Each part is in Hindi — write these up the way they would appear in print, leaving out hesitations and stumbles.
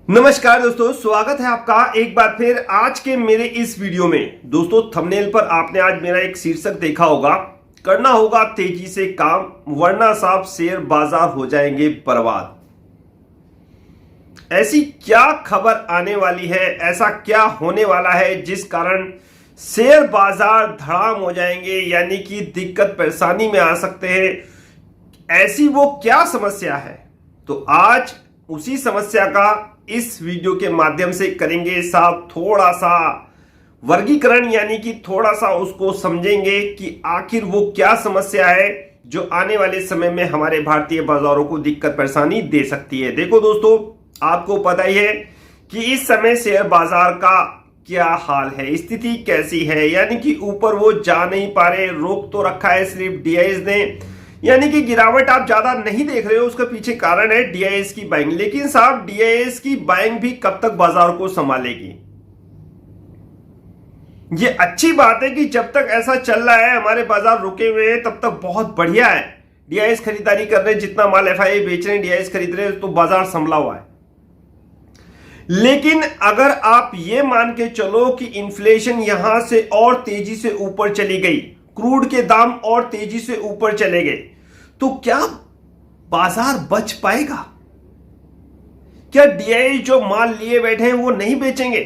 नमस्कार दोस्तों, स्वागत है आपका एक बार फिर आज के मेरे इस वीडियो में। दोस्तों, थंबनेल पर आपने आज मेरा एक शीर्षक देखा होगा, करना होगा तेजी से काम वरना साहब शेयर बाजार हो जाएंगे बर्बाद। ऐसी क्या खबर आने वाली है, ऐसा क्या होने वाला है जिस कारण शेयर बाजार धड़ाम हो जाएंगे, यानी कि दिक्कत परेशानी में आ सकते हैं। ऐसी वो क्या समस्या है, तो आज उसी समस्या का इस वीडियो के माध्यम से करेंगे साहब थोड़ा सा वर्गीकरण, यानी कि थोड़ा सा उसको समझेंगे कि आखिर वो क्या समस्या है जो आने वाले समय में हमारे भारतीय बाजारों को दिक्कत परेशानी दे सकती है। देखो दोस्तों, आपको पता ही है कि इस समय शेयर बाजार का क्या हाल है, स्थिति कैसी है, यानी कि ऊपर वो जा नहीं पा रहे, रोक तो रखा है सिर्फ डीआईएस ने, यानी कि गिरावट आप ज्यादा नहीं देख रहे हो। उसका पीछे कारण है डीआईएस की बाइंग। लेकिन साहब डीआईएस की बाइंग भी कब तक बाजार को संभालेगी? ये अच्छी बात है कि जब तक ऐसा चल रहा है, हमारे बाजार रुके हुए हैं, तब तक बहुत बढ़िया है। डीआईएस खरीदारी कर रहे हैं, जितना माल एफआईआई बेच रहे हैं, डीआईएस खरीद रहे हैं, तो बाजार संभला हुआ है। लेकिन अगर आप ये मान के चलो कि इन्फ्लेशन यहां से और तेजी से ऊपर चली गई, क्रूड के दाम और तेजी से ऊपर चले गए, तो क्या बाजार बच पाएगा? क्या डीआईएस जो माल लिए बैठे हैं वो नहीं बेचेंगे?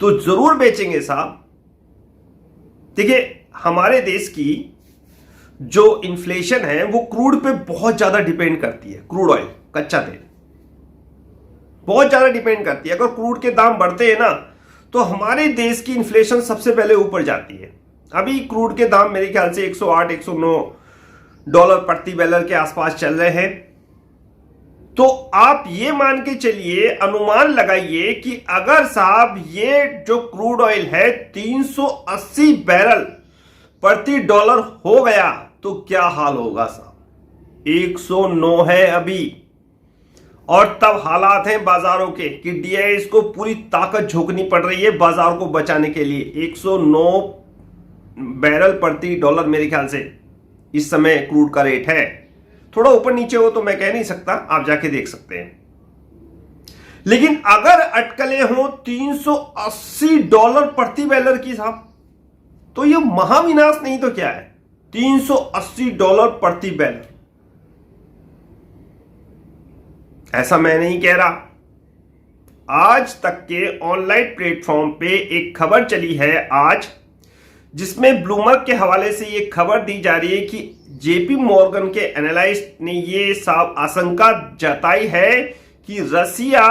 तो जरूर बेचेंगे साहब। देखिए, हमारे देश की जो इन्फ्लेशन है वो क्रूड पे बहुत ज्यादा डिपेंड करती है। क्रूड ऑयल, कच्चा तेल बहुत ज्यादा डिपेंड करती है। अगर क्रूड के दाम बढ़ते हैं ना, तो हमारे देश की इन्फ्लेशन सबसे पहले ऊपर जाती है। अभी क्रूड के दाम मेरे ख्याल से 108-109 डॉलर प्रति बैरल के आसपास चल रहे हैं। तो आप ये मान के चलिए, अनुमान लगाइए कि अगर साहब ये जो क्रूड ऑयल है 380 बैरल प्रति डॉलर हो गया, तो क्या हाल होगा साहब? 109 है अभी, और तब हालात हैं बाजारों के कि डीआईएस को पूरी ताकत झोंकनी पड़ रही है बाजार को बचाने के लिए। 109 बैरल प्रति डॉलर मेरे ख्याल से इस समय क्रूड का रेट है। थोड़ा ऊपर नीचे हो तो मैं कह नहीं सकता, आप जाके देख सकते हैं। लेकिन अगर अटकलें हो 380 डॉलर प्रति बैरल की साहब, तो यह महाविनाश नहीं तो क्या है? 380 डॉलर प्रति बैरल, ऐसा मैं नहीं कह रहा। आज तक के ऑनलाइन प्लेटफॉर्म पे एक खबर चली है आज, जिसमें ब्लूमबर्ग के हवाले से ये खबर दी जा रही है कि जेपी मॉर्गन के एनालिस्ट ने ये साफ आशंका जताई है कि रसिया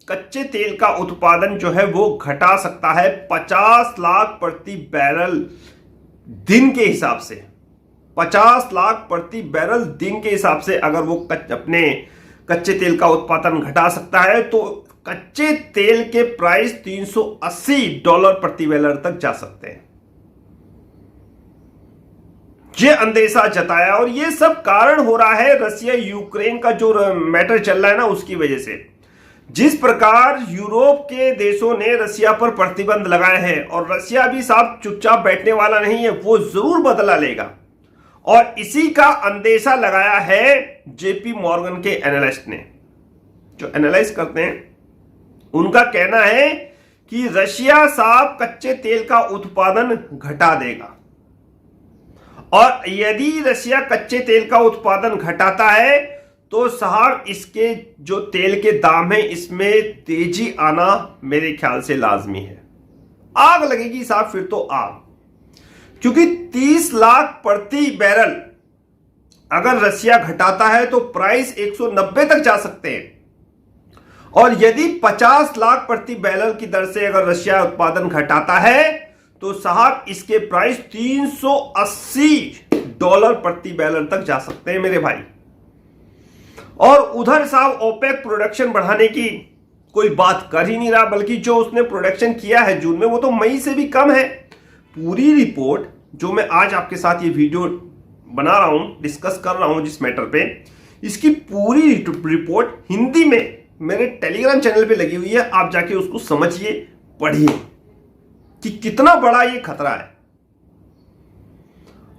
कच्चे तेल का उत्पादन जो है वो घटा सकता है 50 लाख प्रति बैरल दिन के हिसाब से। 50 लाख प्रति बैरल दिन के हिसाब से अगर वो अपने कच्चे तेल का उत्पादन घटा सकता है, तो कच्चे तेल के प्राइस 380 डॉलर प्रति बैरल तक जा सकते हैं। ये अंदेशा जताया, और ये सब कारण हो रहा है रसिया यूक्रेन का जो मैटर चल रहा है ना, उसकी वजह से। जिस प्रकार यूरोप के देशों ने रसिया पर प्रतिबंध लगाए हैं, और रसिया भी साहब चुपचाप बैठने वाला नहीं है, वो जरूर बदला लेगा। और इसी का अंदेशा लगाया है जेपी मॉर्गन के एनालिस्ट ने। जो एनालाइज करते हैं उनका कहना है कि रशिया साहब कच्चे तेल का उत्पादन घटा देगा, और यदि रशिया कच्चे तेल का उत्पादन घटाता है तो साहब इसके जो तेल के दाम है इसमें तेजी आना मेरे ख्याल से लाजमी है। आग लगेगी साहब, फिर तो आग। क्योंकि 30 लाख प्रति बैरल अगर रसिया घटाता है तो प्राइस 190 तक जा सकते हैं, और यदि 50 लाख प्रति बैरल की दर से अगर रसिया उत्पादन घटाता है तो साहब इसके प्राइस 380 डॉलर प्रति बैरल तक जा सकते हैं मेरे भाई। और उधर साहब ओपेक प्रोडक्शन बढ़ाने की कोई बात कर ही नहीं रहा, बल्कि जो उसने प्रोडक्शन किया है जून में वो तो मई से भी कम है। पूरी रिपोर्ट जो मैं आज आपके साथ ये वीडियो बना रहा हूं, डिस्कस कर रहा हूं जिस मैटर पे, इसकी पूरी रिपोर्ट हिंदी में मेरे टेलीग्राम चैनल पे लगी हुई है। आप जाके उसको समझिए, पढ़िए कि कितना बड़ा ये खतरा है।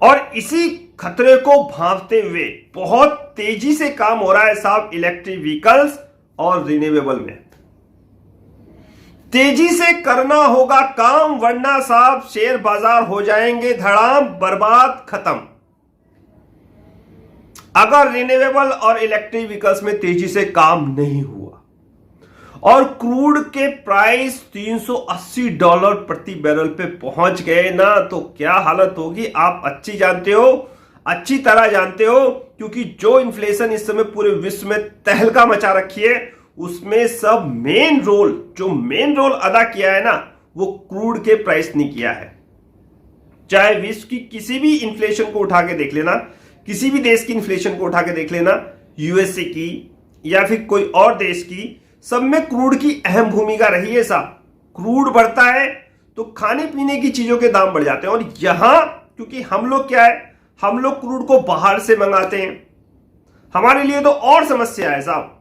और इसी खतरे को भांपते हुए बहुत तेजी से काम हो रहा है साहब इलेक्ट्रिक व्हीकल्स और रिन्यूएबल में। तेजी से करना होगा काम, वरना साहब शेयर बाजार हो जाएंगे धड़ाम, बर्बाद, खत्म। अगर रिन्यूएबल और इलेक्ट्रिक व्हीकल्स में तेजी से काम नहीं हुआ और क्रूड के प्राइस $380 प्रति बैरल पे पहुंच गए ना, तो क्या हालत होगी आप अच्छी तरह जानते हो, क्योंकि जो इन्फ्लेशन इस समय पूरे विश्व में तहलका मचा रखी है, उसमें सब मेन रोल अदा किया है ना, वो क्रूड के प्राइस ने किया है। चाहे विश्व की किसी भी इन्फ्लेशन को उठा के देख लेना, किसी भी देश की इन्फ्लेशन को उठा के देख लेना, यूएसए की या फिर कोई और देश की, सब में क्रूड की अहम भूमिका रही है साहब। क्रूड बढ़ता है तो खाने पीने की चीजों के दाम बढ़ जाते हैं। और यहां क्योंकि हम लोग क्या है, हम लोग क्रूड को बाहर से मंगाते हैं, हमारे लिए तो और समस्या है साहब।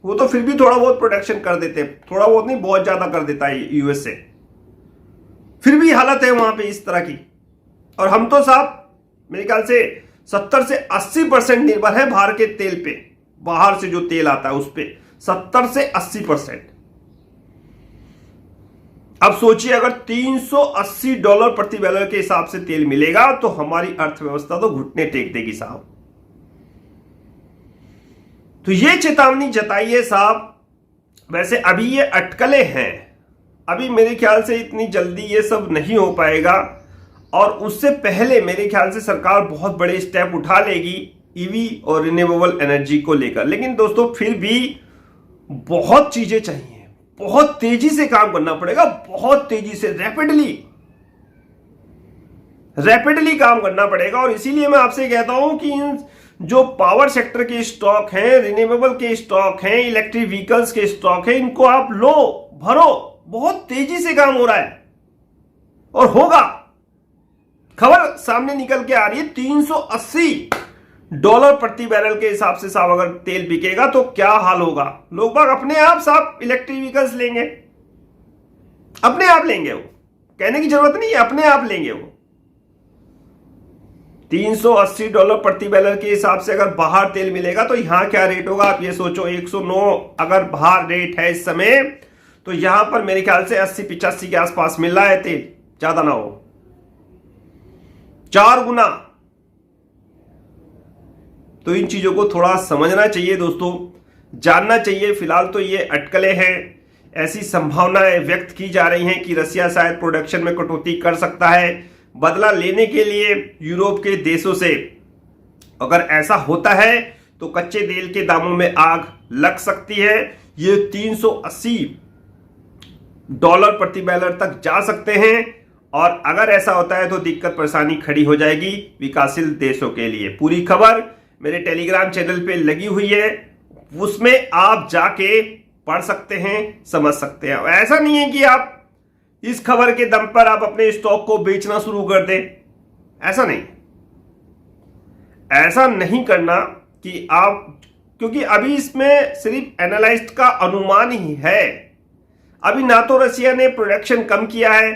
वो तो फिर भी थोड़ा बहुत प्रोडक्शन कर देते हैं, थोड़ा बहुत नहीं, बहुत ज्यादा कर देता है यूएसए, फिर भी हालत है वहां पे इस तरह की। और हम तो साहब मेरे ख्याल से 70 से 80% निर्भर है बाहर के तेल पे, बाहर से जो तेल आता है उस पे 70 से 80%। अब सोचिए अगर $380 प्रति बैरल के हिसाब से तेल मिलेगा तो हमारी अर्थव्यवस्था तो घुटने टेक देगी साहब। तो ये चेतावनी जताइए साहब। वैसे अभी ये अटकलें हैं, अभी मेरे ख्याल से इतनी जल्दी ये सब नहीं हो पाएगा, और उससे पहले मेरे ख्याल से सरकार बहुत बड़े स्टेप उठा लेगी ईवी और रिन्यूएबल एनर्जी को लेकर। लेकिन दोस्तों फिर भी बहुत चीजें चाहिए, बहुत तेजी से काम करना पड़ेगा, बहुत तेजी से रैपिडली काम करना पड़ेगा। और इसीलिए मैं आपसे कहता हूं कि इन जो पावर सेक्टर के स्टॉक हैं, रिन्यूएबल के स्टॉक हैं, इलेक्ट्रिक व्हीकल्स के स्टॉक हैं, इनको आप लो, भरो, बहुत तेजी से काम हो रहा है और होगा। खबर सामने निकल के आ रही है, $380 प्रति बैरल के हिसाब से साहब अगर तेल बिकेगा तो क्या हाल होगा। लोग बाग अपने आप साहब इलेक्ट्रिक व्हीकल्स लेंगे, अपने आप लेंगे, वो कहने की जरूरत नहीं है, अपने आप लेंगे वो। $380 प्रति बैरल के हिसाब से अगर बाहर तेल मिलेगा तो यहां क्या रेट होगा आप ये सोचो। 109 अगर बाहर रेट है इस समय, तो यहां पर मेरे ख्याल से 80-85 के आसपास मिल रहा है तेल, ज्यादा ना हो, 4 गुना। तो इन चीजों को थोड़ा समझना चाहिए दोस्तों, जानना चाहिए। फिलहाल तो ये अटकलें हैं, ऐसी संभावनाएं व्यक्त की जा रही हैं कि रसिया शायद प्रोडक्शन में कटौती कर सकता है बदला लेने के लिए यूरोप के देशों से। अगर ऐसा होता है तो कच्चे तेल के दामों में आग लग सकती है। ये $380 प्रति बैरल तक जा सकते हैं, और अगर ऐसा होता है तो दिक्कत परेशानी खड़ी हो जाएगी विकासशील देशों के लिए। पूरी खबर मेरे टेलीग्राम चैनल पे लगी हुई है, उसमें आप जाके पढ़ सकते हैं, समझ सकते हैं। ऐसा नहीं है कि आप इस खबर के दम पर आप अपने स्टॉक को बेचना शुरू कर दें, ऐसा नहीं करना कि आप, क्योंकि अभी इसमें सिर्फ एनालिस्ट का अनुमान ही है। अभी ना तो रशिया ने प्रोडक्शन कम किया है,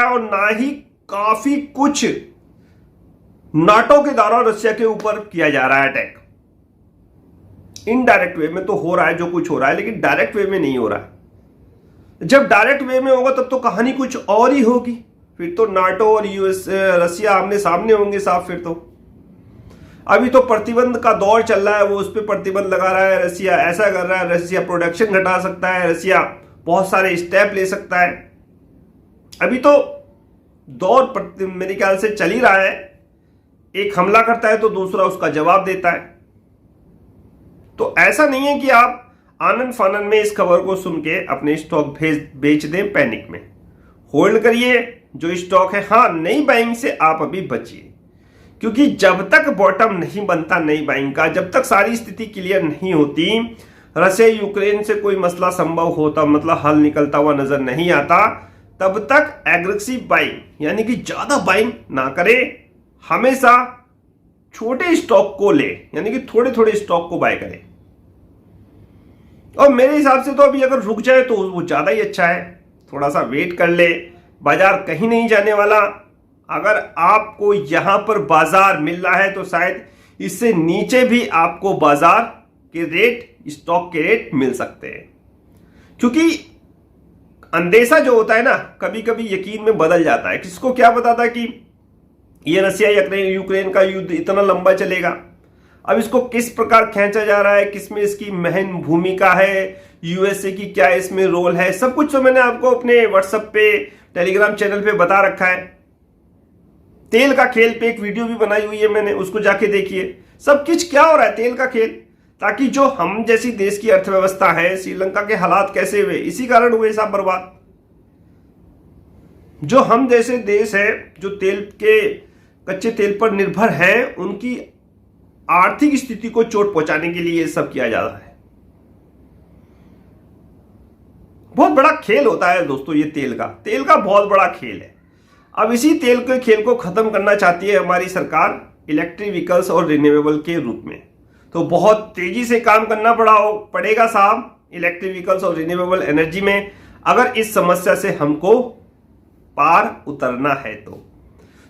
और ना ही काफी कुछ नाटो के द्वारा रशिया के ऊपर किया जा रहा है अटैक। इनडायरेक्ट वे में तो हो रहा है जो कुछ हो रहा है, लेकिन डायरेक्ट वे में नहीं हो रहा है। जब डायरेक्ट वे में होगा तब तो कहानी कुछ और ही होगी, फिर तो नाटो और यूएस रशिया आमने सामने होंगे साहब। फिर तो अभी तो प्रतिबंध का दौर चल रहा है, वो उस पर प्रतिबंध लगा रहा है रशिया, ऐसा कर रहा है रशिया, प्रोडक्शन घटा सकता है रशिया, बहुत सारे स्टेप ले सकता है। अभी तो दौर मेरे ख्याल से चल ही रहा है, एक हमला करता है तो दूसरा उसका जवाब देता है। तो ऐसा नहीं है कि आप आनंद फानन में इस खबर को सुन के अपने स्टॉक बेच दें पैनिक में। होल्ड करिए जो स्टॉक है, हाँ नई बाइंग से आप अभी बचिए, क्योंकि जब तक बॉटम नहीं बनता नई बाइंग का, जब तक सारी स्थिति क्लियर नहीं होती, रशिया यूक्रेन से कोई मसला संभव होता मतलब हल निकलता हुआ नजर नहीं आता, तब तक एग्रेसिव बाइंग यानी कि ज्यादा बाइंग ना करे, हमेशा छोटे स्टॉक को ले, यानी कि थोड़े थोड़े स्टॉक को बाय करें। और मेरे हिसाब से तो अभी अगर रुक जाए तो वो ज्यादा ही अच्छा है, थोड़ा सा वेट कर ले, बाजार कहीं नहीं जाने वाला। अगर आपको यहां पर बाजार मिल रहा है तो शायद इससे नीचे भी आपको बाजार के रेट, स्टॉक के रेट मिल सकते हैं, क्योंकि अंदेशा जो होता है ना कभी कभी यकीन में बदल जाता है। किसको क्या पता था कि ये रसिया यूक्रेन का युद्ध इतना लंबा चलेगा। अब इसको किस प्रकार खींचा जा रहा है, किसमें इसकी अहम भूमिका है, यूएसए की क्या इसमें रोल है, सब कुछ तो मैंने आपको अपने व्हाट्सएप पे, टेलीग्राम चैनल पे बता रखा है। तेल का खेल पे एक वीडियो भी बनाई हुई है मैंने, उसको जाके देखिए। सब कुछ क्या हो रहा है तेल का खेल, ताकि जो हम जैसी देश की अर्थव्यवस्था है, श्रीलंका के हालात कैसे हुए, इसी कारण हुए सब बर्बाद। जो हम जैसे देश है जो तेल के, कच्चे तेल पर निर्भर है, उनकी आर्थिक स्थिति को चोट पहुंचाने के लिए ये सब किया जा रहा है। बहुत बड़ा खेल होता है दोस्तों ये तेल का बहुत बड़ा खेल है। अब इसी तेल के खेल को खत्म करना चाहती है हमारी सरकार इलेक्ट्रिक व्हीकल्स और रिन्यूएबल के रूप में। तो बहुत तेजी से काम करना पड़ेगा साहब इलेक्ट्रिक व्हीकल्स और रिन्यूएबल एनर्जी में, अगर इस समस्या से हमको पार उतरना है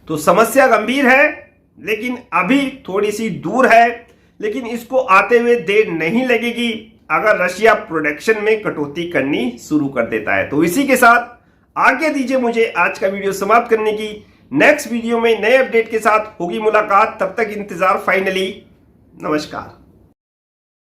तो समस्या गंभीर है, लेकिन अभी थोड़ी सी दूर है, लेकिन इसको आते हुए देर नहीं लगेगी अगर रशिया प्रोडक्शन में कटौती करनी शुरू कर देता है। तो इसी के साथ आज्ञा दीजिए मुझे आज का वीडियो समाप्त करने की। नेक्स्ट वीडियो में नए अपडेट के साथ होगी मुलाकात, तब तक इंतजार। फाइनली नमस्कार।